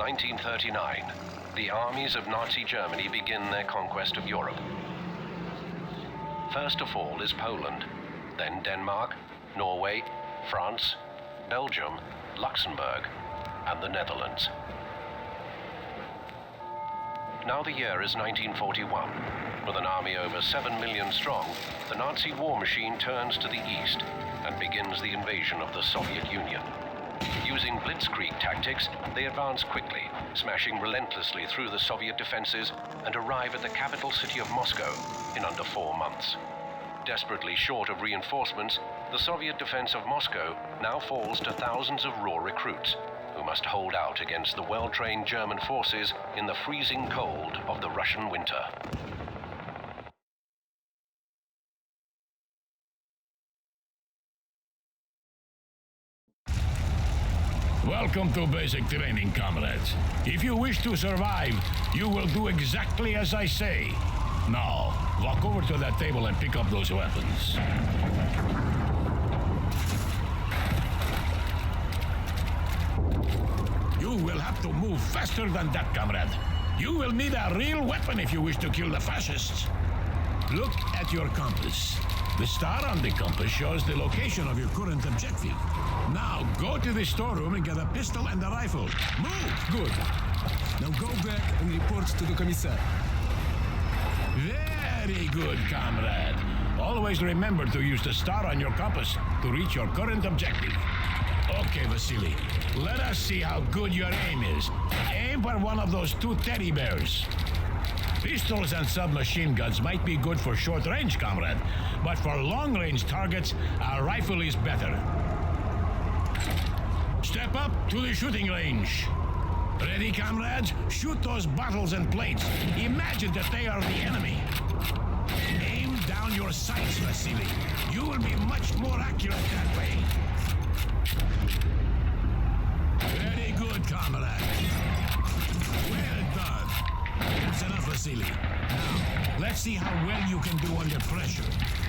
1939, the armies of Nazi Germany begin their conquest of Europe. First to fall is Poland, then Denmark, Norway, France, Belgium, Luxembourg, and the Netherlands. Now the year is 1941. With an army over 7 million strong, the Nazi war machine turns to the east and begins the invasion of the Soviet Union. Using blitzkrieg tactics, they advance quickly, smashing relentlessly through the Soviet defenses and arrive at the capital city of Moscow in under 4 months. Desperately short of reinforcements, the Soviet defense of Moscow now falls to thousands of raw recruits who must hold out against the well-trained German forces in the freezing cold of the Russian winter. Welcome to basic training, comrades. If you wish to survive, you will do exactly as I say. Now, walk over to that table and pick up those weapons. You will have to move faster than that, comrade. You will need a real weapon if you wish to kill the fascists. Look at your compass. The star on the compass shows the location of your current objective. Now, go to the storeroom and get a pistol and a rifle. Move! Good. Now go back and report to the commissar. Very good, comrade. Always remember to use the star on your compass to reach your current objective. Okay, Vasili, let us see how good your aim is. Aim for one of those 2 teddy bears. Pistols and submachine guns might be good for short range, comrade, but for long range targets, a rifle is better. Step up to the shooting range. Ready, comrades? Shoot those bottles and plates. Imagine that they are the enemy. Aim down your sights, Vasili. You will be much more accurate that way. Very good, comrade. Well done. That's enough, Vasili. Now, let's see how well you can do under pressure.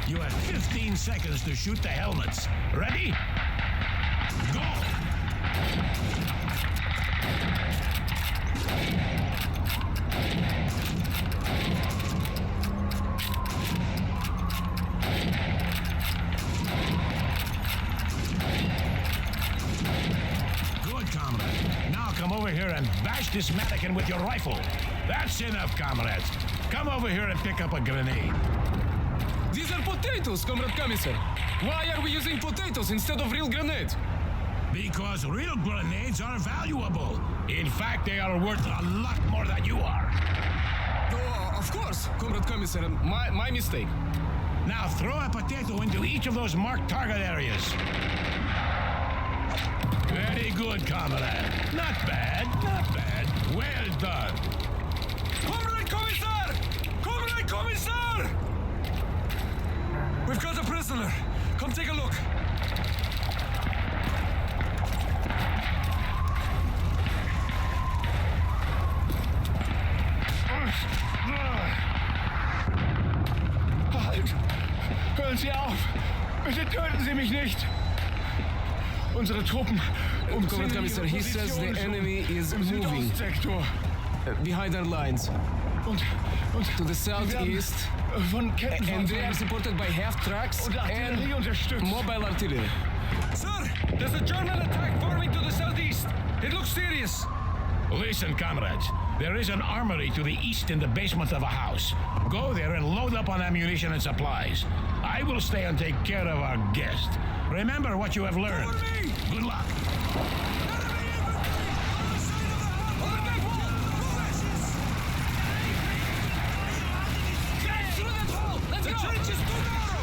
You have 15 seconds to shoot the helmets. Ready? Go! Good, comrade. Now come over here and bash this mannequin with your rifle. That's enough, comrades. Come over here and pick up a grenade. These are potatoes, Comrade Commissar. Why are we using potatoes instead of real grenades? Because real grenades are valuable. In fact, they are worth a lot more than you are. Oh, of course, Comrade Commissar. My mistake. Now throw a potato into each of those marked target areas. Very good, comrade. Not bad, not bad. Well done. Comrade Commissar! Comrade Commissar! We've got a prisoner. Come take a look. Hören Sie auf! Bitte töten Sie mich nicht! Unsere Truppen Comrade Commissar, he says the enemy is moving behind our lines und to the southeast, von and they are supported by half trucks and mobile artillery. Sir, there's a German attack forming to the southeast. It looks serious. Listen, comrades. There is an armory to the east in the basement of a house. Go there and load up on ammunition and supplies. I will stay and take care of our guest. Remember what you have learned. Good luck. The trench is too narrow!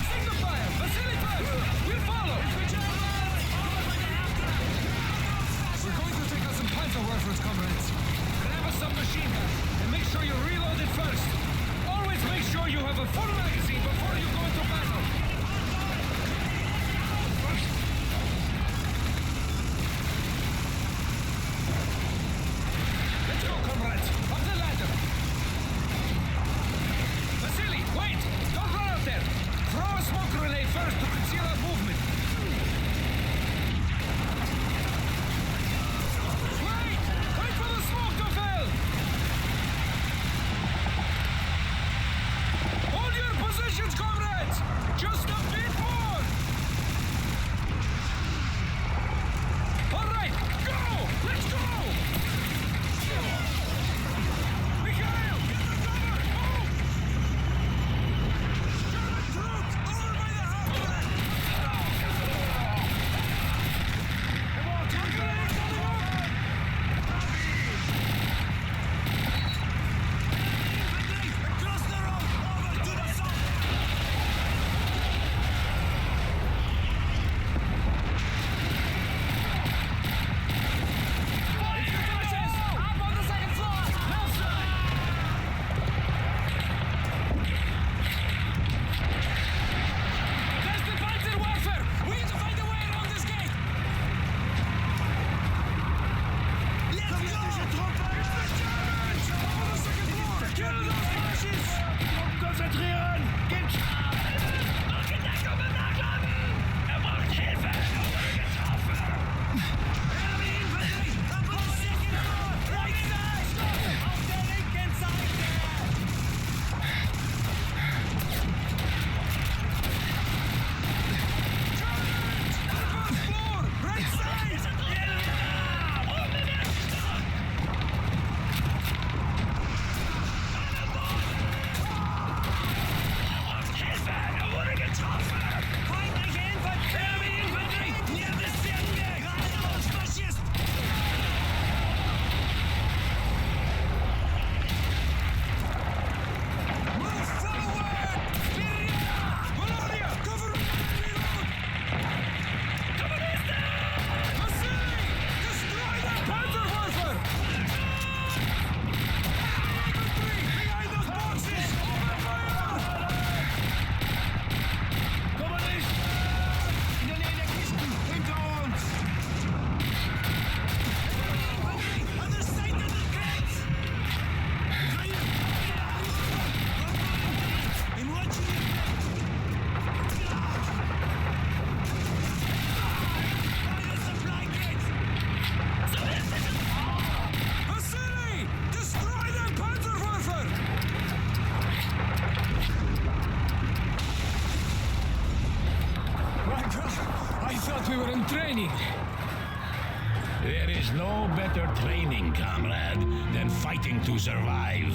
Signal fire! Vasili first! We'll follow! We're going to take out some Panzer rifles, comrades. Grab a submachine gun and make sure you reload it first. Always make sure you have a full magazine before you go into battle. Let's go, comrades! Up the ladder! Vasili, wait! Don't run out there! Throw a smoke grenade first to conceal our movement. Wait! Wait There is no better training, comrade, than fighting to survive.